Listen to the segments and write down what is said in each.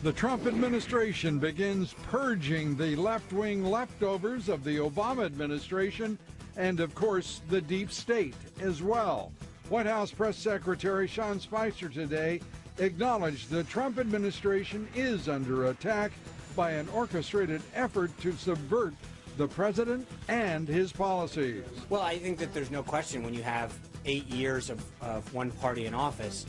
The Trump administration begins purging the left-wing leftovers of the Obama administration and, of course, the deep state as well. White House Press Secretary Sean Spicer today acknowledged the Trump administration is under attack by an orchestrated effort to subvert the president and his policies. Well, I think that there's no question when you have 8 years of one party in office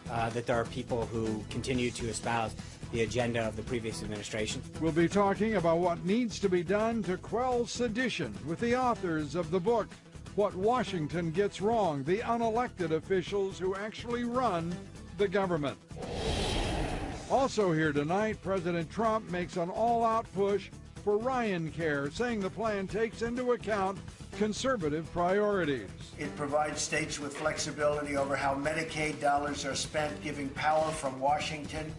that there are people who continue to espouse the agenda of the previous administration. We'll be talking about what needs to be done to quell sedition with the authors of the book, What Washington Gets Wrong, the unelected officials who actually run the government. Also here tonight, President Trump makes an all-out push for Ryan Care, saying the plan takes into account conservative priorities. It provides states with flexibility over how Medicaid dollars are spent, giving power from Washington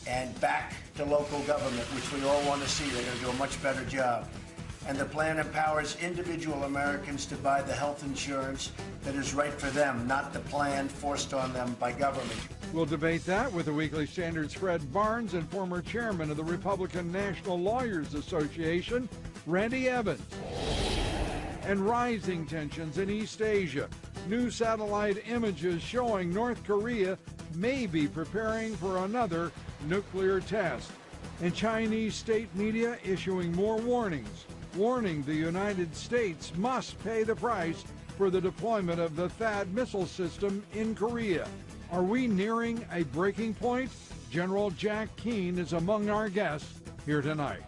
and back to local government, which we all want to see. They're going to do a much better job. And the plan empowers individual Americans to buy the health insurance that is right for them, not the plan forced on them by government. We'll debate that with the Weekly Standard's Fred Barnes and former chairman of the Republican National Lawyers Association, Randy Evans. And rising tensions in East Asia. New satellite images showing North Korea may be preparing for another nuclear test. And Chinese state media issuing more warnings, warning the United States must pay the price for the deployment of the THAAD missile system in Korea. Are we nearing a breaking point? General Jack Keane is among our guests here tonight.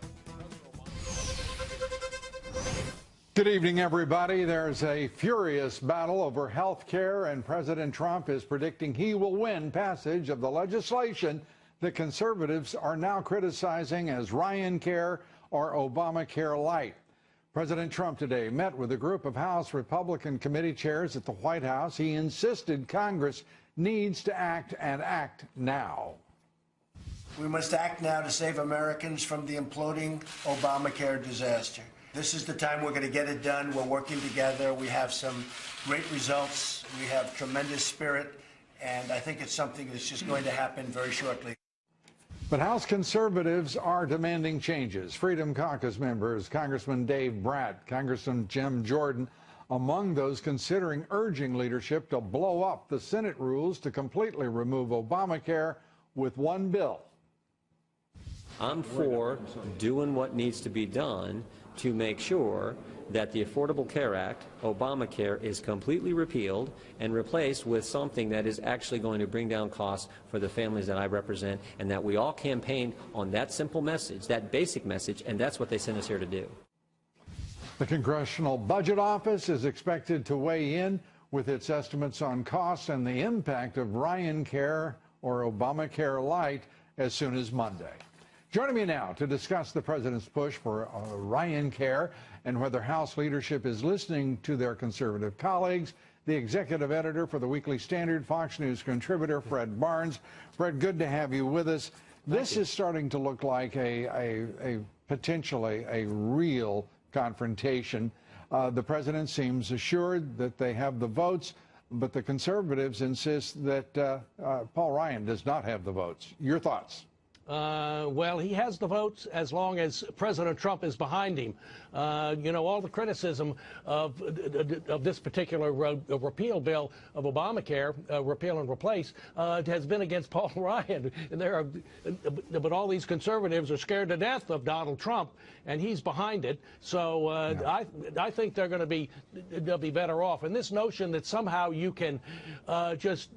Good evening, everybody. There's a furious battle over health care, and President Trump is predicting he will win passage of the legislation that conservatives are now criticizing as Ryan Care or Obamacare Light. President Trump today met with a group of House Republican committee chairs at the White House. He insisted Congress needs to act and act now. We must act now to save Americans from the imploding Obamacare disaster. This is the time we're going to get it done. We're working together. We have some great results. We have tremendous spirit, and I think it's something that's just going to happen very shortly. But House conservatives are demanding changes. Freedom Caucus members, Congressman Dave Bratt, Congressman Jim Jordan, among those considering urging leadership to blow up the Senate rules to completely remove Obamacare with one bill. I'm for doing what needs to be done to make sure that the Affordable Care Act, Obamacare, is completely repealed and replaced with something that is actually going to bring down costs for the families that I represent, and that we all campaigned on that simple message, that basic message, and that's what they sent us here to do. The Congressional Budget Office is expected to weigh in with its estimates on costs and the impact of Ryan Care or Obamacare Light as soon as Monday. Joining me now to discuss the president's push for Ryan Care and whether House leadership is listening to their conservative colleagues, the executive editor for the Weekly Standard, Fox News contributor, Fred Barnes. Fred, good to have you with us. This is starting to look like a potentially a real confrontation. The president seems assured that they have the votes, but the conservatives insist that Paul Ryan does not have the votes. Your thoughts? Well, he has the votes as long as President Trump is behind him. You know, all the criticism of this particular repeal bill of Obamacare, repeal and replace, has been against Paul Ryan. And but all these conservatives are scared to death of Donald Trump, and he's behind it. So I think they'll be better off. And this notion that somehow you can just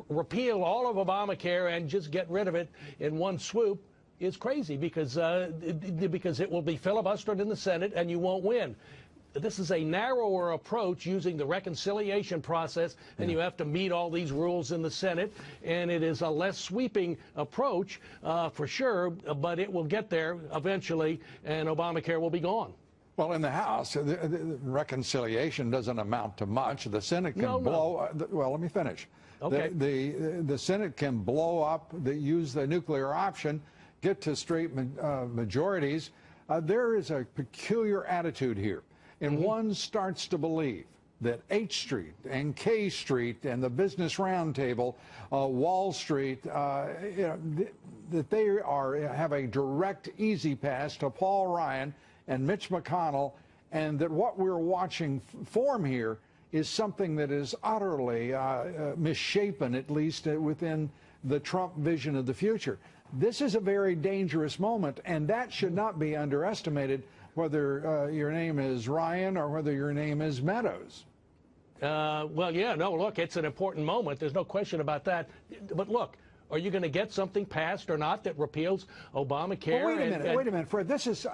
repeal all of Obamacare and just get rid of it in one swoop is crazy, because it will be filibustered in the Senate and you won't win. This is a narrower approach using the reconciliation process, and you have to meet all these rules in the Senate, and it is a less sweeping approach for sure, but it will get there eventually, and Obamacare will be gone. Well, in the House, the reconciliation doesn't amount to much. The Senate can blow. Well, let me finish. Okay. The Senate can blow up, use the nuclear option, get to straight majorities. There is a peculiar attitude here, and one starts to believe that H Street and K Street and the Business Roundtable, Wall Street, that they have a direct easy pass to Paul Ryan and Mitch McConnell, and that what we're watching form here is something that is utterly misshapen, at least within the Trump vision of the future. This is a very dangerous moment, and that should not be underestimated, whether your name is Ryan or whether your name is Meadows. Well, yeah, no, look, it's an important moment. There's no question about that. But look, are you going to get something passed or not that repeals Obamacare? Well, wait a minute, Fred. This is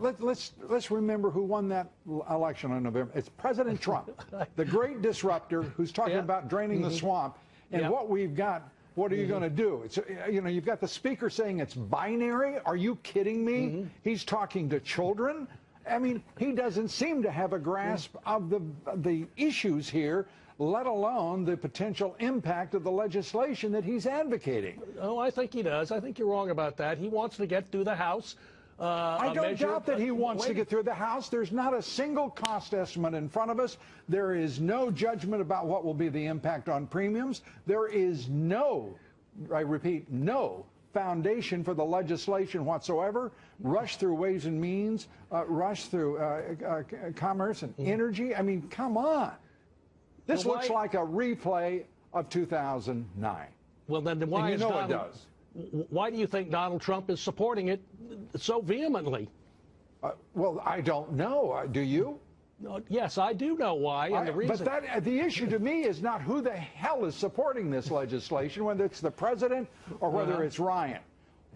let's remember who won that election in November. It's President Trump, the great disruptor, who's talking about draining the swamp. And what we've got. What are you going to do? It's, you've got the speaker saying it's binary. Are you kidding me? He's talking to children. I mean, he doesn't seem to have a grasp of the issues here, let alone the potential impact of the legislation that he's advocating. Oh, I think he does. I think you're wrong about that. He wants to get through the House. I don't doubt that he wants to get through the House. There's not a single cost estimate in front of us. There is no judgment about what will be the impact on premiums. There is no, I repeat, no foundation for the legislation whatsoever. Rush through Ways and Means, rush through Commerce and Energy. I mean, come on. This looks like a replay of 2009. Well, then why and you know it does. Why do you think Donald Trump is supporting it so vehemently? Well, I don't know. Do you? Yes, I do know why. And the reason. But the issue to me is not who the hell is supporting this legislation, whether it's the president or whether it's Ryan.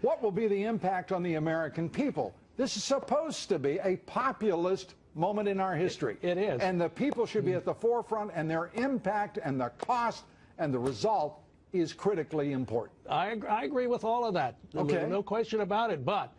What will be the impact on the American people? This is supposed to be a populist moment in our history. It is. And the people should be at the forefront, and their impact and the cost and the result is critically important. I agree with all of that. Okay. No question about it. But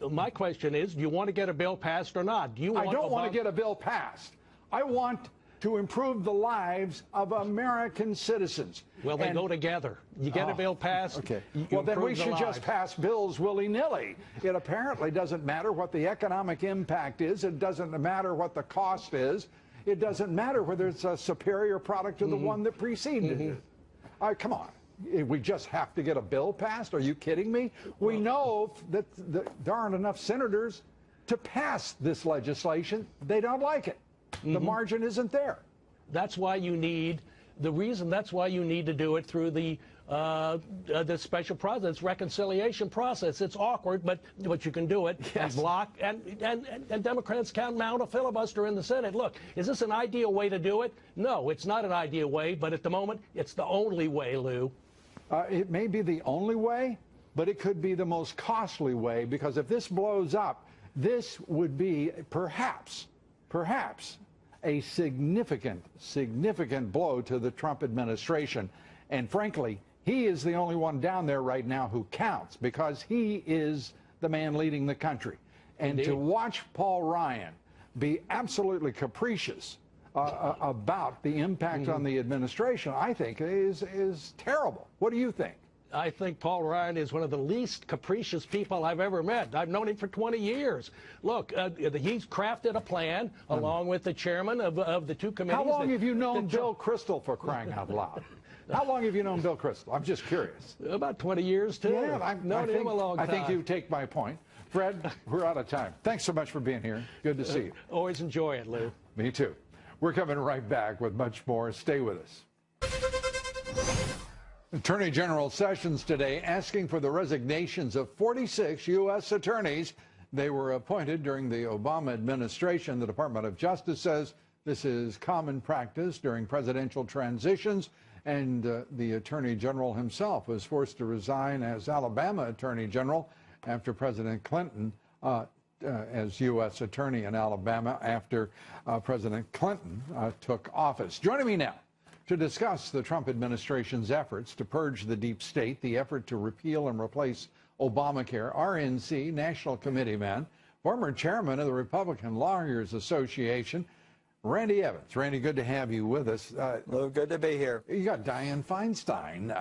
my question is, do you want to get a bill passed or not? I don't want to get a bill passed. I want to improve the lives of American citizens. Well, they go together. You get a bill passed. Okay. Well, then we should just pass bills willy-nilly. It apparently doesn't matter what the economic impact is. It doesn't matter what the cost is. It doesn't matter whether it's a superior product to the one that preceded it. Come on. We just have to get a bill passed? Are you kidding me? We know that there aren't enough senators to pass this legislation. They don't like it. The margin isn't there. That's why you need that's why you need to do it through the special process, reconciliation process. It's awkward, but you can do it. Yes. And block and Democrats can mount a filibuster in the Senate. Look, is this an ideal way to do it? No, it's not an ideal way, but at the moment, it's the only way, Lou. It may be the only way, but it could be the most costly way, because if this blows up, this would be perhaps a significant blow to the Trump administration. And frankly, he is the only one down there right now who counts, because he is the man leading the country. And to watch Paul Ryan be absolutely capricious about the impact on the administration, I think is terrible. What do you think? I think Paul Ryan is one of the least capricious people I've ever met. I've known him for 20 years. Look, he's crafted a plan along with the chairman of the two committees. How long have you known Bill Kristol, for crying out loud? How long have you known Bill Kristol? I'm just curious. About 20 years, too. Yeah, I've known him a long time. I think you take my point. Fred, we're out of time. Thanks so much for being here. Good to see you. Always enjoy it, Lou. Me too. We're coming right back with much more. Stay with us. Attorney General Sessions today asking for the resignations of 46 U.S. attorneys. They were appointed during the Obama administration. The Department of Justice says this is common practice during presidential transitions, and the Attorney General himself was forced to resign as Alabama Attorney General after President Clinton as U.S. Attorney in Alabama after President Clinton took office. Joining me now to discuss the Trump administration's efforts to purge the deep state, the effort to repeal and replace Obamacare, RNC National Committee man, former chairman of the Republican Lawyers Association, Randy Evans. Randy, good to have you with us. Lou, good to be here. You got Dianne Feinstein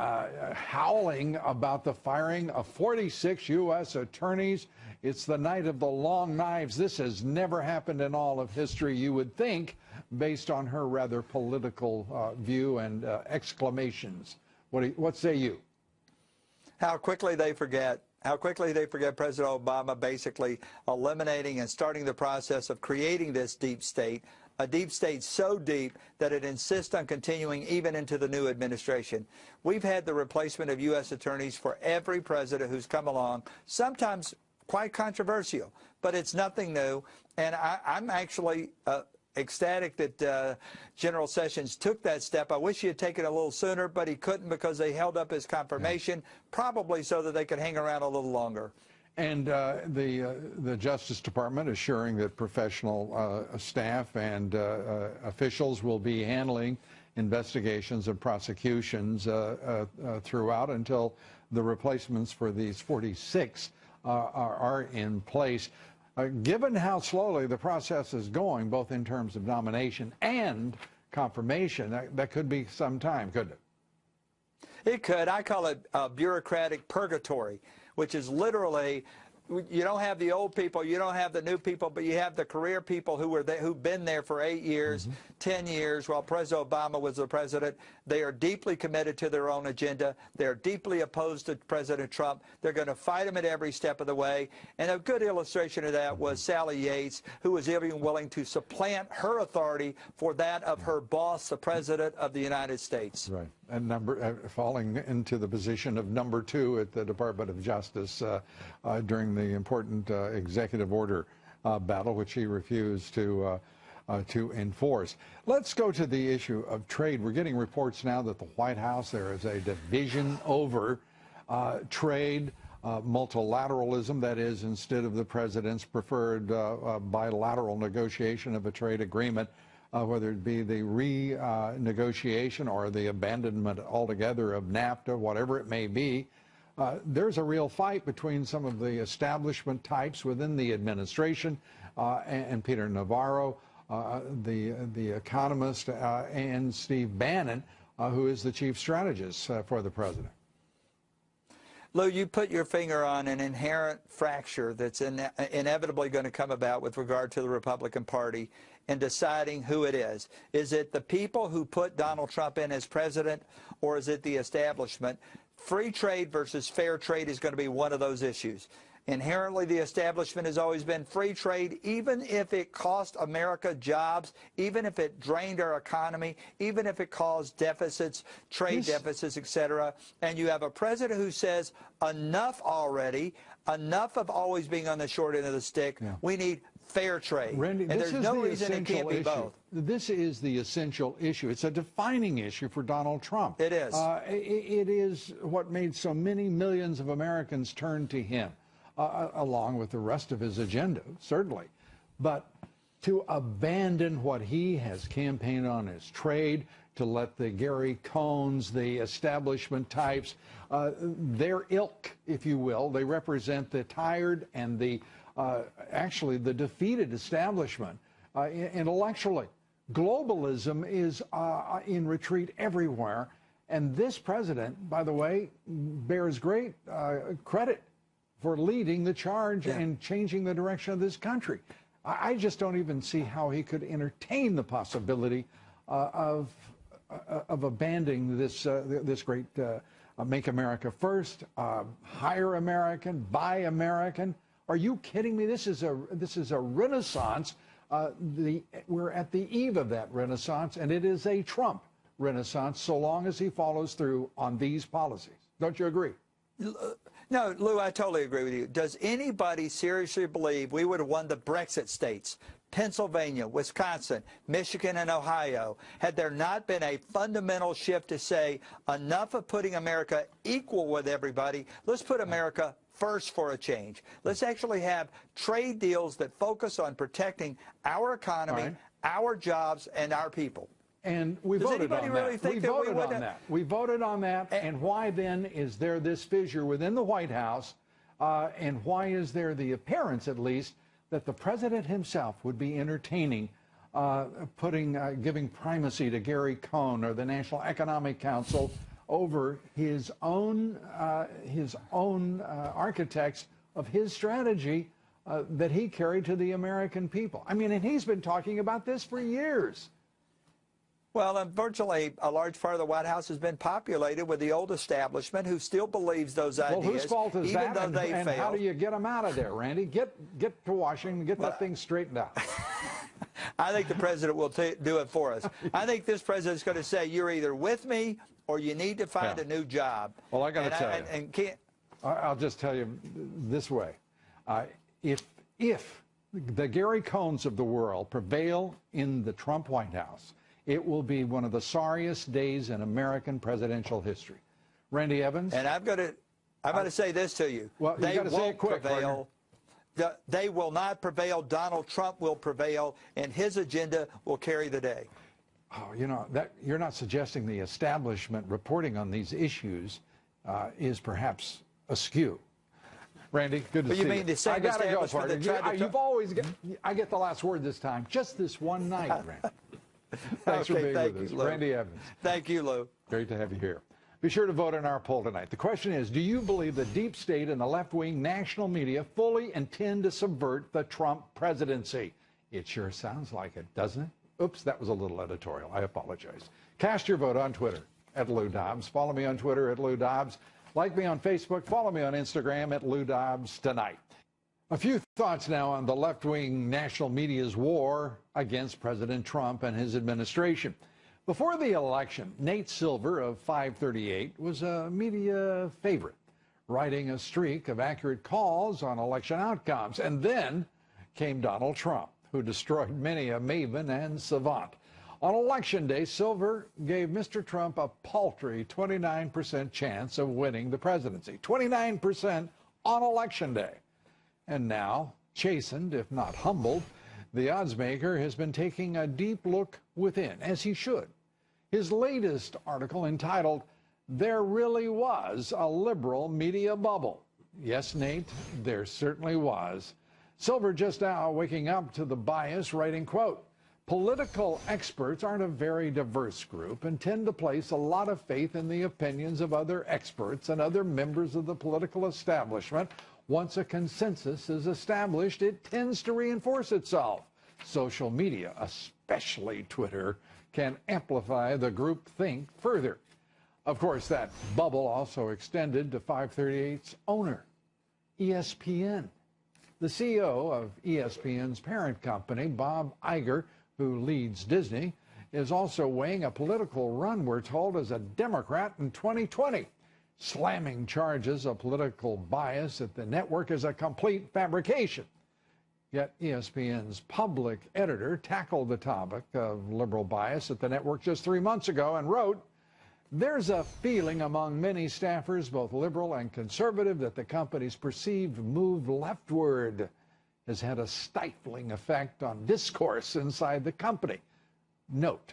howling about the firing of 46 U.S. attorneys. It's the night of the long knives. This has never happened in all of history, you would think, based on her rather political view and exclamations. What say you? How quickly they forget. How quickly they forget President Obama basically eliminating and starting the process of creating this deep state, a deep state so deep that it insists on continuing even into the new administration. We've had the replacement of U.S. attorneys for every president who's come along, sometimes quite controversial, but it's nothing new. And I'm actually ecstatic that General Sessions took that step. I wish he had taken it a little sooner, but he couldn't because they held up his confirmation, probably so that they could hang around a little longer. And the Justice Department assuring that professional staff and officials will be handling investigations and prosecutions throughout until the replacements for these 46 are in place. Given how slowly the process is going, both in terms of nomination and confirmation, that could be some time, couldn't it? It could. I call it bureaucratic purgatory, which is literally, you don't have the old people, you don't have the new people, but you have the career people who were there, who've been there for 8 years, 10 years while President Obama was the president. They are deeply committed to their own agenda. They're deeply opposed to President Trump. They're going to fight him at every step of the way. And a good illustration of that was Sally Yates, who was even willing to supplant her authority for that of her boss, the President of the United States. Right. And falling into the position of number 2 at the Department of Justice during the important executive order battle, which he refused to enforce. Let's go to the issue of trade. We're getting reports now that the White House, there is a division over trade, multilateralism, that is, instead of the president's preferred bilateral negotiation of a trade agreement, whether it be the renegotiation or the abandonment altogether of NAFTA, whatever it may be. There's a real fight between some of the establishment types within the administration and Peter Navarro, the economist, and Steve Bannon, who is the chief strategist for the president. Lou, you put your finger on an inherent fracture that's inevitably going to come about with regard to the Republican Party in deciding who it is. Is it the people who put Donald Trump in as president, or is it the establishment? Free trade versus fair trade is going to be one of those issues. Inherently, the establishment has always been free trade, even if it cost America jobs, even if it drained our economy, even if it caused deficits, trade deficits, etc. And you have a president who says, enough already, enough of always being on the short end of the stick. Yeah. We need fair trade. Randy, and there's no reason it can't be both. This is the essential issue. It's a defining issue for Donald Trump. It is. It is what made so many millions of Americans turn to him, along with the rest of his agenda, certainly. But to abandon what he has campaigned on as trade, to let the Gary Cohns, the establishment types, their ilk, if you will, they represent the tired and the actually the defeated establishment intellectually. Globalism is in retreat everywhere, and this president, by the way, bears great credit for leading the charge and changing the direction of this country. I just don't even see how he could entertain the possibility of abandoning this great Make America First, hire American, buy American. Are you kidding me? This is a renaissance. We're at the eve of that renaissance, and it is a Trump renaissance so long as he follows through on these policies. Don't you agree? No, Lou, I totally agree with you. Does anybody seriously believe we would have won the Brexit states, Pennsylvania, Wisconsin, Michigan, and Ohio, had there not been a fundamental shift to say enough of putting America equal with everybody, let's put America first for a change. Let's actually have trade deals that focus on protecting our economy, our jobs, and our people. And we voted on that. We voted on that. And why then is there this fissure within the White House? And why is there the appearance, at least, that the president himself would be entertaining giving primacy to Gary Cohn or the National Economic Council over his own architects of his strategy that he carried to the American people. I mean, and he's been talking about this for years. Well, unfortunately, a large part of the White House has been populated with the old establishment who still believes those ideas. Well, whose fault is even that? Though they and failed. How do you get them out of there, Randy? Get to Washington, get that thing straightened out. I think the president will do it for us. I think this president's going to say, you're either with me or you need to find a new job. Well, I got to tell you. I'll just tell you this way. If the Gary Cohns of the world prevail in the Trump White House, it will be one of the sorriest days in American presidential history. Randy Evans? And I'm going to say this to you. Well, they won't say it quick, prevail. They will not prevail. Donald Trump will prevail, and his agenda will carry the day. Oh, you know, you're not suggesting the establishment reporting on these issues is perhaps askew. Randy, good to see you. You mean the same establishment that tried to... You've always I get the last word this time. Just this one night, Randy. Thanks for being with us. Lou. Randy Evans. Thank you, Lou. Great to have you here. Be sure to vote in our poll tonight. The question is, do you believe the deep state and the left-wing national media fully intend to subvert the Trump presidency? It sure sounds like it, doesn't it? Oops, that was a little editorial. I apologize. Cast your vote on Twitter at Lou Dobbs. Follow me on Twitter at Lou Dobbs. Like me on Facebook. Follow me on Instagram at Lou Dobbs Tonight. A few thoughts now on the left-wing national media's war against President Trump and his administration. Before the election, Nate Silver of 538 was a media favorite, riding a streak of accurate calls on election outcomes. And then came Donald Trump, who destroyed many a maven and savant. On Election Day, Silver gave Mr. Trump a paltry 29% chance of winning the presidency. 29% on Election Day. And now, chastened, if not humbled, the oddsmaker has been taking a deep look within, as he should. His latest article, entitled, "There Really Was a Liberal Media Bubble." Yes, Nate, there certainly was. Silver just now waking up to the bias, writing, quote, "Political experts aren't a very diverse group and tend to place a lot of faith in the opinions of other experts and other members of the political establishment. Once a consensus is established, it tends to reinforce itself. Social media, especially Twitter, can amplify the groupthink further." Of course, that bubble also extended to 538's owner, ESPN. The CEO of ESPN's parent company, Bob Iger, who leads Disney, is also weighing a political run, we're told, as a Democrat in 2020. Slamming charges of political bias at the network is a complete fabrication. Yet ESPN's public editor tackled the topic of liberal bias at the network just 3 months ago and wrote, "There's a feeling among many staffers, both liberal and conservative, that the company's perceived move leftward has had a stifling effect on discourse inside the company." Note,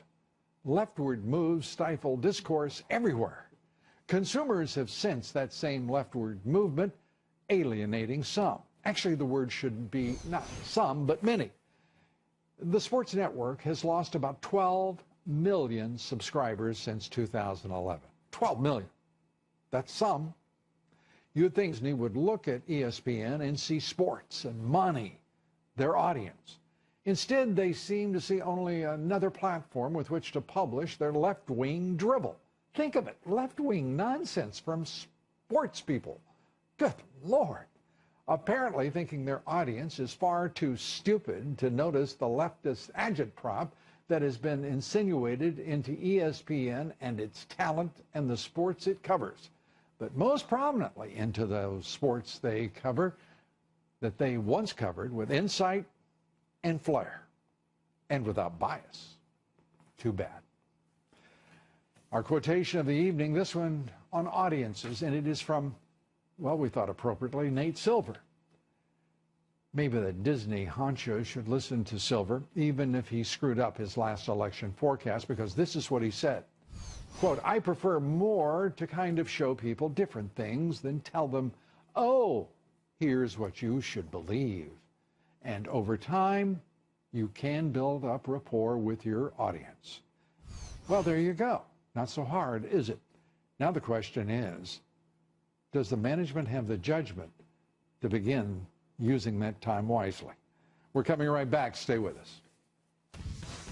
leftward moves stifle discourse everywhere. Consumers have sensed that same leftward movement, alienating some. Actually, the word should be not some, but many. The sports network has lost about 12 million subscribers since 2011. 12 million. That's some. You'd think Disney would look at ESPN and see sports and money, their audience. Instead, they seem to see only another platform with which to publish their left-wing dribble. Think of it, left-wing nonsense from sports people. Good Lord. Apparently thinking their audience is far too stupid to notice the leftist agitprop that has been insinuated into ESPN and its talent and the sports it covers, but most prominently into those sports they cover that they once covered with insight and flair and without bias. Too bad. Our quotation of the evening, this one on audiences, and it is from, well, we thought appropriately, Nate Silver. Maybe the Disney honcho should listen to Silver, even if he screwed up his last election forecast, because this is what he said. Quote, "I prefer more to kind of show people different things than tell them, oh, here's what you should believe. And over time, you can build up rapport with your audience. Well, there you go. Not so hard, is it? Now the question is, does the management have the judgment to begin using that time wisely? We're coming right back. Stay with us.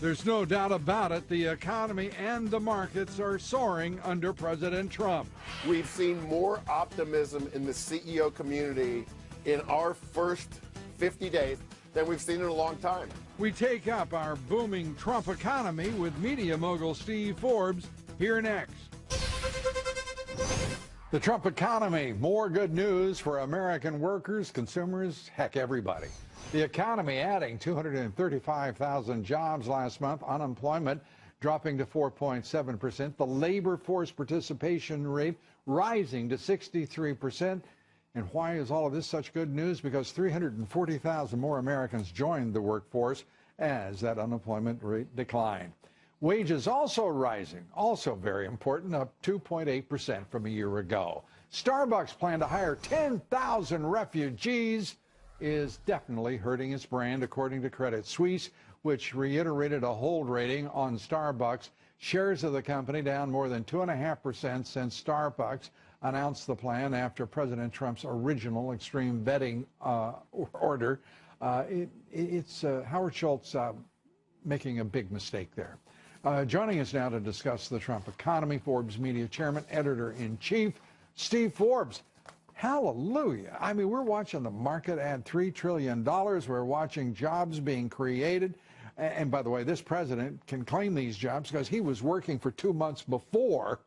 There's no doubt about it. The economy and the markets are soaring under President Trump. We've seen more optimism in the CEO community in our first 50 days than we've seen in a long time. We take up our booming Trump economy with media mogul Steve Forbes here next. The Trump economy, more good news for American workers, consumers, heck, everybody. The economy adding 235,000 jobs last month, unemployment dropping to 4.7%, the labor force participation rate rising to 63%. And why is all of this such good news? Because 340,000 more Americans joined the workforce as that unemployment rate declined. Wages also rising, also very important, up 2.8% from a year ago. Starbucks plan to hire 10,000 refugees is definitely hurting its brand, according to Credit Suisse, which reiterated a hold rating on Starbucks. Shares of the company down more than 2.5% since Starbucks announced the plan after President Trump's original extreme vetting order. It's Howard Schultz making a big mistake there. Joining us now to discuss the Trump economy, Forbes Media Chairman, Editor-in-Chief, Steve Forbes. Hallelujah. I mean, we're watching the market add $3 trillion. We're watching jobs being created. And by the way, this president can claim these jobs because he was working for 2 months before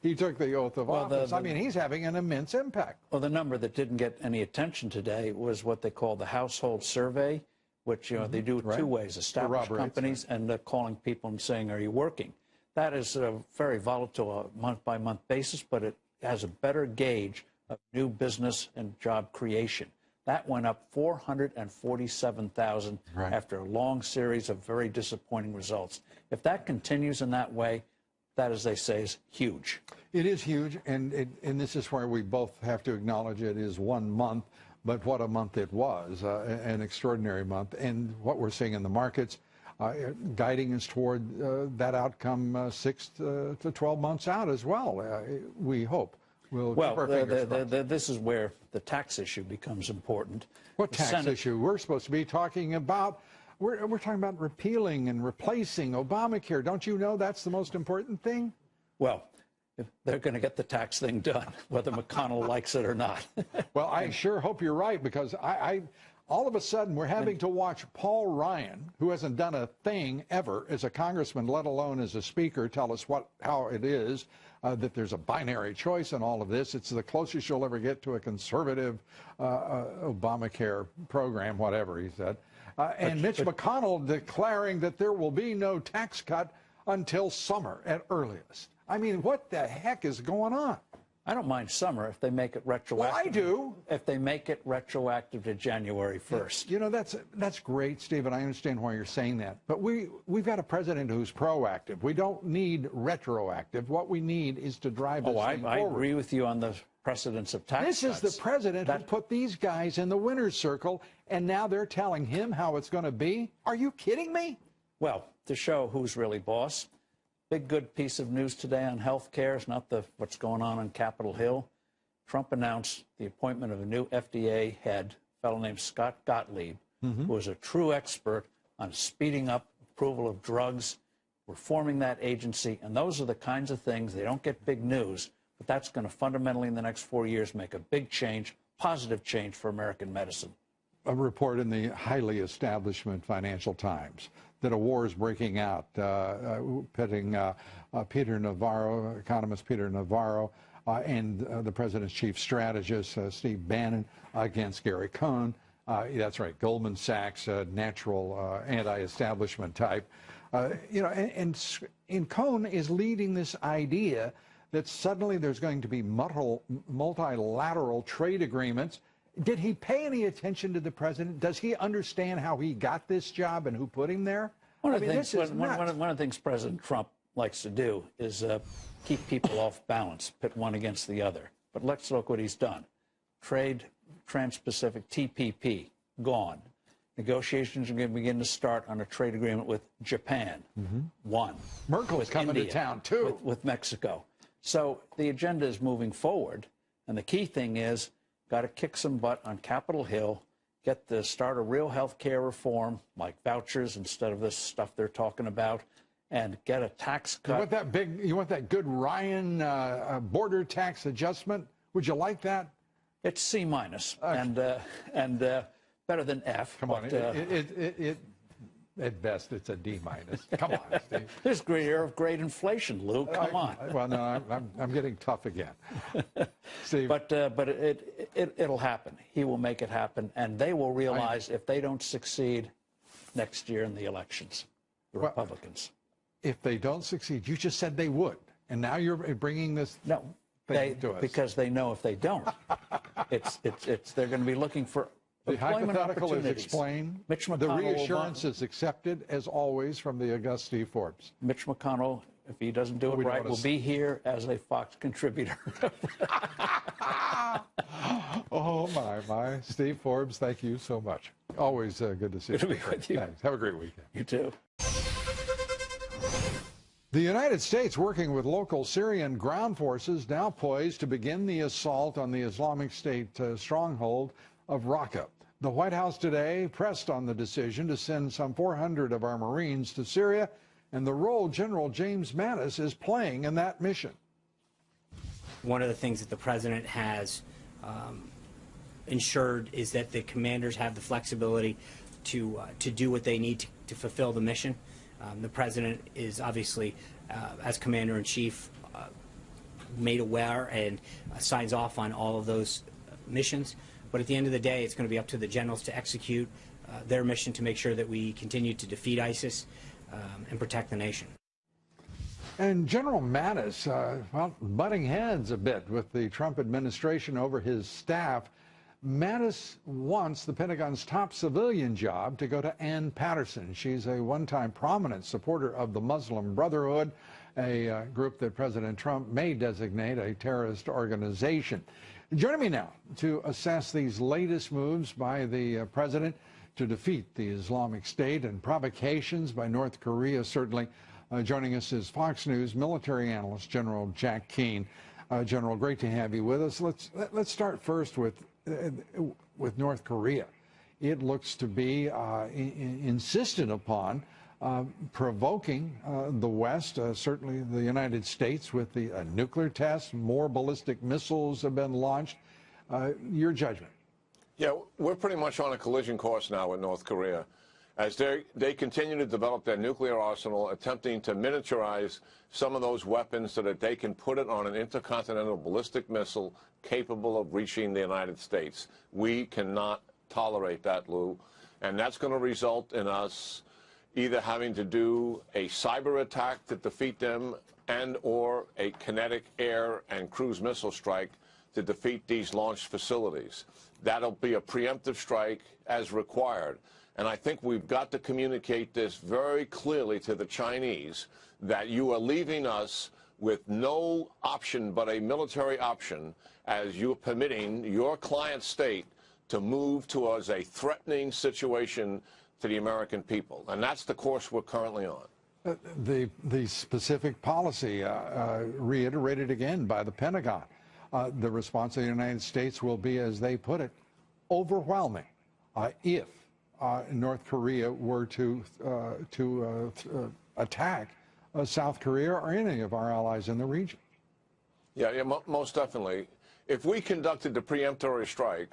he took the oath of office. I mean, he's having an immense impact. Well, the number that didn't get any attention today was what they call the household survey, which they do two ways: established companies and calling people and saying, "Are you working?" That is very volatile, month-by-month basis, but it has a better gauge of new business and job creation. That went up 447,000 after a long series of very disappointing results. If that continues in that way, that, as they say, is huge. It is huge, and this is where we both have to acknowledge it is 1 month, but what a month it was, an extraordinary month. And what we're seeing in the markets guiding us toward that outcome 6 to 12 months out as well, we hope. We'll keep our fingers crossed. This is where the tax issue becomes important. What tax issue? We're supposed to be talking about, we're talking about repealing and replacing Obamacare. Don't you know that's the most important thing? Well, they're going to get the tax thing done, whether McConnell likes it or not. Well, I sure hope you're right, because all of a sudden we're having to watch Paul Ryan, who hasn't done a thing ever as a congressman, let alone as a speaker, tell us how it is that there's a binary choice in all of this. It's the closest you'll ever get to a conservative Obamacare program, whatever he said. And Mitch McConnell declaring that there will be no tax cut until summer at earliest. I mean, what the heck is going on? I don't mind summer if they make it retroactive. Well, I do. If they make it retroactive to January 1st. You know, that's great, Stephen. I understand why you're saying that. But we've got a president who's proactive. We don't need retroactive. What we need is to drive this thing forward. I agree with you on the precedence of tax cuts. This is the president who put these guys in the winner's circle, and now they're telling him how it's going to be? Are you kidding me? Well, to show who's really boss, big good piece of news today on health care is not what's going on Capitol Hill. Trump announced the appointment of a new FDA head, a fellow named Scott Gottlieb, who is a true expert on speeding up approval of drugs. We're forming that agency, and those are the kinds of things, they don't get big news, but that's going to fundamentally in the next 4 years make a big change, positive change for American medicine. A report in the highly establishment Financial Times that a war is breaking out, pitting Peter Navarro, economist Peter Navarro, and the president's chief strategist, Steve Bannon, against Gary Cohn. That's right, Goldman Sachs, natural anti-establishment type. You know, and Cohn is leading this idea that suddenly there's going to be multilateral trade agreements. Did he pay any attention to the president? Does he understand how he got this job and who put him there? One of the things President Trump likes to do is keep people off balance, pit one against the other. But let's look what he's done. Trans-Pacific, TPP, gone. Negotiations are going to begin to start on a trade agreement with Japan. One. Merkel's coming to town, too. With Mexico. So the agenda is moving forward. And the key thing is, got to kick some butt on Capitol Hill, start a real health care reform, like vouchers instead of this stuff they're talking about, and get a tax cut. You want that good Ryan border tax adjustment? Would you like that? It's C minus, and better than F. Come on, at best it's a D minus. Come on, Steve. There's great air of great inflation, Lou. Come on. Well, no, I'm getting tough again, Steve. But it'll happen. He will make it happen, and they will realize if they don't succeed next year in the elections, the Republicans. If they don't succeed, you just said they would, and now you're bringing this. No. Because they know if they don't, they're going to be looking for the employment hypothetical is opportunities. explained. Mitch McConnell, the reassurance is accepted, as always, from the august Steve Forbes. Mitch McConnell, if he doesn't do it right, will be here as a Fox contributor. Oh, my. Steve Forbes, thank you so much. Always good to see you. Good to be with you. Thanks. Have a great weekend. You too. The United States, working with local Syrian ground forces, now poised to begin the assault on the Islamic State stronghold of Raqqa. The White House today pressed on the decision to send some 400 of our Marines to Syria and the role General James Mattis is playing in that mission. One of the things that the president has ensured is that the commanders have the flexibility to do what they need to fulfill the mission. The president is obviously, as commander-in-chief, made aware and signs off on all of those missions. But at the end of the day, it's going to be up to the generals to execute their mission to make sure that we continue to defeat ISIS and protect the nation. And General Mattis, butting heads a bit with the Trump administration over his staff. Mattis wants the Pentagon's top civilian job to go to Ann Patterson. She's a one-time prominent supporter of the Muslim Brotherhood, a group that President Trump may designate a terrorist organization. Joining me now to assess these latest moves by the president to defeat the Islamic State and provocations by North Korea, certainly. Joining us is Fox News military analyst General Jack Keane. General, great to have you with us. Let's start first with North Korea. It looks to be insistent upon provoking the West, certainly the United States, with the nuclear tests. More ballistic missiles have been launched. Your judgment? Yeah, we're pretty much on a collision course now with North Korea as they continue to develop their nuclear arsenal, attempting to miniaturize some of those weapons so that they can put it on an intercontinental ballistic missile capable of reaching the United States. We cannot tolerate that, Lou, and that's going to result in us either having to do a cyber attack to defeat them and or a kinetic air and cruise missile strike to defeat these launch facilities. That'll be a preemptive strike as required. And I think we've got to communicate this very clearly to the Chinese, that you are leaving us with no option but a military option as you're permitting your client state to move towards a threatening situation to the American people. And that's the course we're currently on. The specific policy reiterated again by the Pentagon. The response of the United States will be, as they put it, overwhelming if North Korea were to attack South Korea or any of our allies in the region. Yeah, most definitely. If we conducted the preemptory strike,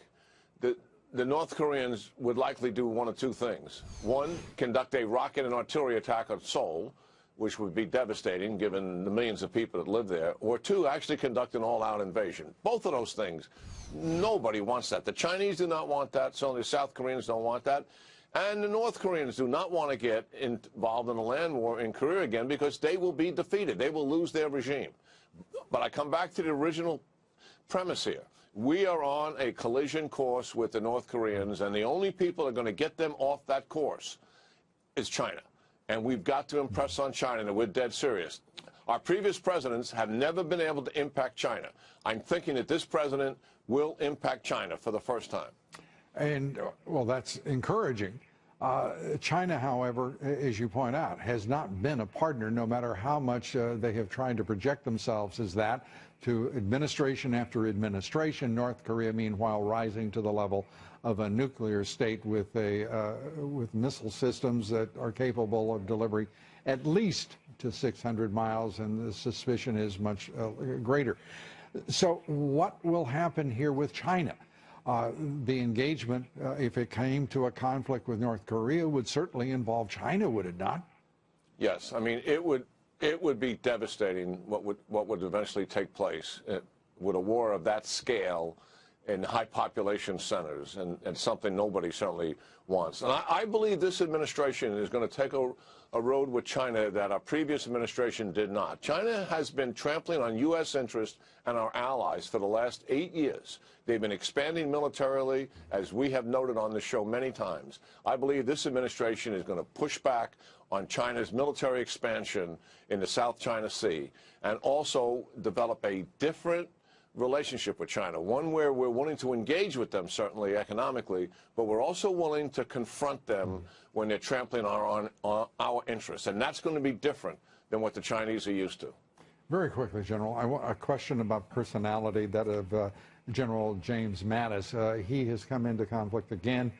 the North Koreans would likely do one of two things. One, conduct a rocket and artillery attack on Seoul, which would be devastating given the millions of people that live there. Or two, actually conduct an all-out invasion. Both of those things, nobody wants that. The Chinese do not want that. Certainly the South Koreans don't want that. And the North Koreans do not want to get involved in a land war in Korea again because they will be defeated. They will lose their regime. But I come back to the original premise here. We are on a collision course with the North Koreans, and the only people that are going to get them off that course is China. And we've got to impress on China that we're dead serious. Our previous presidents have never been able to impact China. I'm thinking that this president will impact China for the first time. And, well, that's encouraging. China, however, as you point out, has not been a partner, no matter how much they have tried to project themselves as that, to administration after administration. North Korea, meanwhile, rising to the level of a nuclear state with missile systems that are capable of delivery at least to 600 miles, and the suspicion is much greater. So what will happen here with China? The engagement, if it came to a conflict with North Korea, would certainly involve China, would it not? Yes, I mean, it would be devastating what would eventually take place with a war of that scale in high population centers, and something nobody certainly wants. And I believe this administration is going to take a road with China that our previous administration did not. China has been trampling on U.S. interests and our allies for the last 8 years. They've been expanding militarily, as we have noted on the show many times. I believe this administration is going to push back on China's military expansion in the South China Sea, and also develop a different relationship with China, one where we're willing to engage with them, certainly economically, but we're also willing to confront them when they're trampling on our interests. And that's going to be different than what the Chinese are used to. Very quickly, General, I want a question about personality, that of General James Mattis. He has come into conflict again,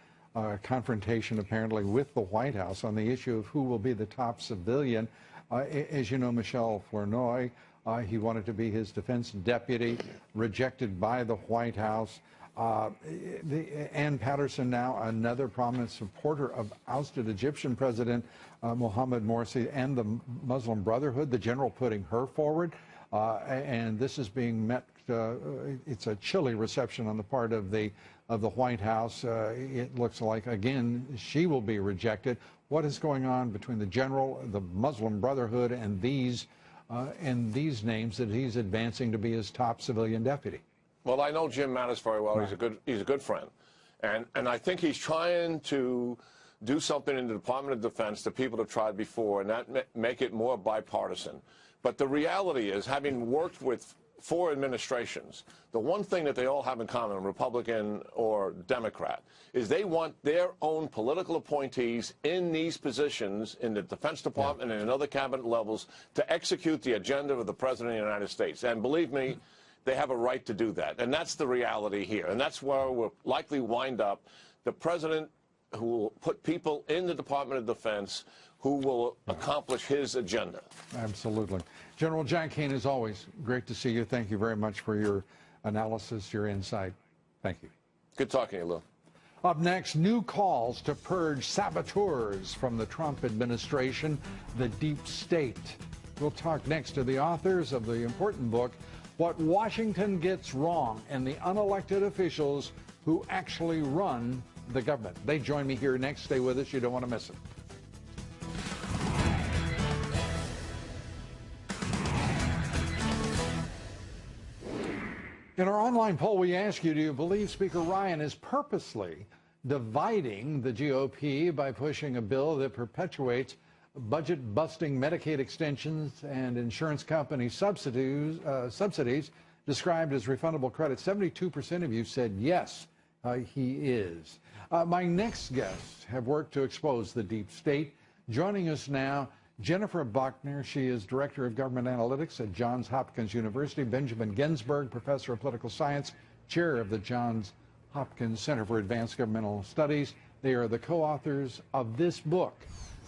confrontation apparently with the White House on the issue of who will be the top civilian. As you know, Michel Flournoy, he wanted to be his defense deputy, rejected by the White House. Ann Patterson, now another prominent supporter of ousted Egyptian President Mohamed Morsi and the Muslim Brotherhood, the general putting her forward. And this is being met, it's a chilly reception on the part of the White House. It looks like, again, she will be rejected. What is going on between the general, the Muslim Brotherhood, and these names that he's advancing to be his top civilian deputy? Well, I know Jim Mattis very well. Right. He's a good friend, and I think he's trying to do something in the Department of Defense that people have tried before, and that make it more bipartisan. But the reality is, having worked with 4 administrations, the one thing that they all have in common, Republican or Democrat, is they want their own political appointees in these positions in the Defense Department and in other cabinet levels to execute the agenda of the President of the United States. And believe me, they have a right to do that. And that's the reality here. And that's where we'll likely wind up. The President, who will put people in the Department of Defense who will accomplish his agenda. Absolutely. General Jack Keane, as always, great to see you. Thank you very much for your analysis, your insight. Thank you. Good talking to you, Lou. Up next, new calls to purge saboteurs from the Trump administration, the deep state. We'll talk next to the authors of the important book, What Washington Gets Wrong, and the unelected officials who actually run the government. They join me here next. Stay with us. You don't want to miss it. In our online poll, we ask you, do you believe Speaker Ryan is purposely dividing the GOP by pushing a bill that perpetuates budget-busting Medicaid extensions and insurance company subsidies described as refundable credit? 72% of you said yes, he is. My next guests have worked to expose the deep state. Joining us now, Jennifer Buckner. She is Director of Government Analytics at Johns Hopkins University. Benjamin Ginsberg, Professor of Political Science, Chair of the Johns Hopkins Center for Advanced Governmental Studies. They are the co-authors of this book.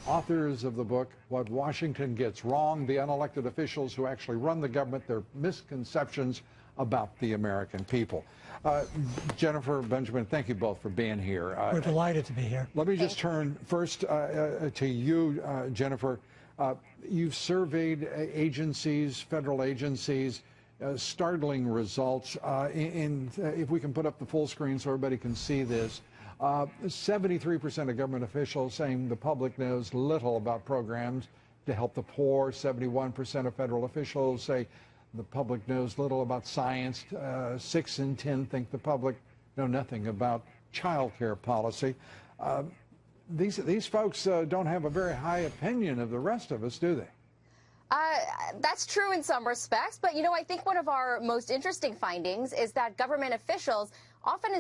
Authors of the book, What Washington Gets Wrong, the unelected officials who actually run the government, their misconceptions about the American people. Jennifer, Benjamin, thank you both for being here. We're delighted to be here. Let me just turn first to you, Jennifer. You've surveyed agencies, federal agencies, startling results. If we can put up the full screen so everybody can see this, 73% of government officials saying the public knows little about programs to help the poor. 71% of federal officials say the public knows little about science. 6 in 10 think the public know nothing about child care policy. These folks don't have a very high opinion of the rest of us, do they? That's true in some respects, but, you know, I think one of our most interesting findings is that government officials often